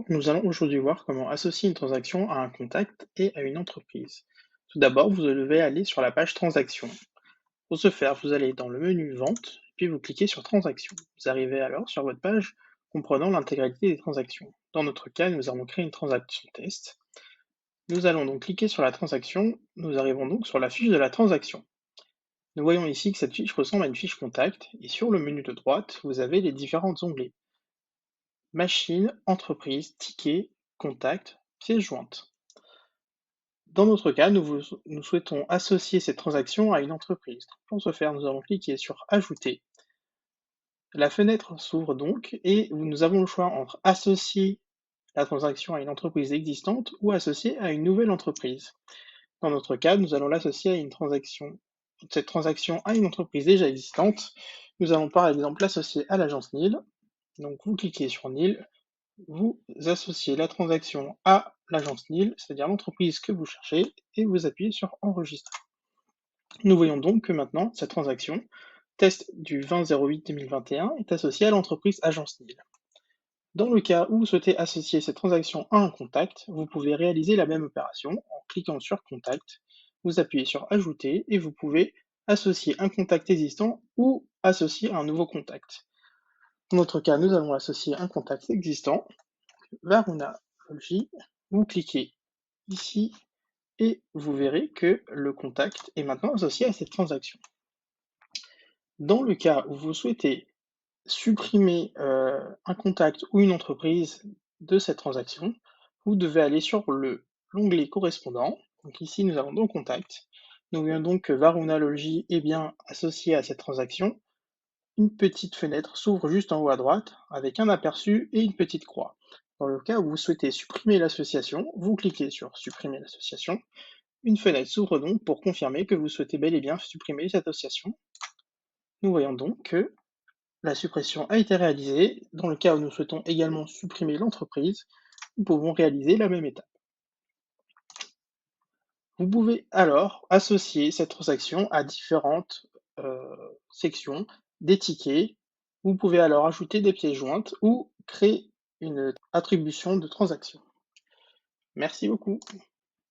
nous allons aujourd'hui voir comment associer une transaction à un contact et à une entreprise. Tout d'abord, vous devez aller sur la page Transactions. Pour ce faire, vous allez dans le menu Vente, puis vous cliquez sur Transactions. Vous arrivez alors sur votre page comprenant l'intégralité des transactions. Dans notre cas, nous avons créé une transaction test. Nous allons donc cliquer sur la transaction. Nous arrivons donc sur la fiche de la transaction. Nous voyons ici que cette fiche ressemble à une fiche contact, et sur le menu de droite, vous avez les différents onglets. Machine, entreprise, ticket, contact, pièce jointe. Dans notre cas, nous souhaitons associer cette transaction à une entreprise. Pour ce faire, nous allons cliquer sur Ajouter. La fenêtre s'ouvre donc et nous avons le choix entre associer la transaction à une entreprise existante ou associer à une nouvelle entreprise. Dans notre cas, nous allons l'associer à cette transaction à une entreprise déjà existante. Nous allons par exemple l'associer à l'agence NIL. Donc vous cliquez sur NIL, vous associez la transaction à l'agence NIL, c'est-à-dire l'entreprise que vous cherchez, et vous appuyez sur Enregistrer. Nous voyons donc que maintenant, cette transaction, test du 20-08-2021, est associée à l'entreprise agence NIL. Dans le cas où vous souhaitez associer cette transaction à un contact, vous pouvez réaliser la même opération en cliquant sur Contact, vous appuyez sur Ajouter et vous pouvez associer un contact existant ou associer un nouveau contact. Dans notre cas, nous allons associer un contact existant, Varuna Logi, vous cliquez ici et vous verrez que le contact est maintenant associé à cette transaction. Dans le cas où vous souhaitez supprimer un contact ou une entreprise de cette transaction, vous devez aller sur l'onglet correspondant. Donc ici, nous avons donc contact. Nous voyons donc que Varuna Logi est bien associé à cette transaction. Une petite fenêtre s'ouvre juste en haut à droite avec un aperçu et une petite croix. Dans le cas où vous souhaitez supprimer l'association, vous cliquez sur Supprimer l'association. Une fenêtre s'ouvre donc pour confirmer que vous souhaitez bel et bien supprimer cette association. Nous voyons donc que la suppression a été réalisée. Dans le cas où nous souhaitons également supprimer l'entreprise, nous pouvons réaliser la même étape. Vous pouvez alors associer cette transaction à différentes sections, des tickets. Vous pouvez alors ajouter des pièces jointes ou créer une attribution de transaction. Merci beaucoup.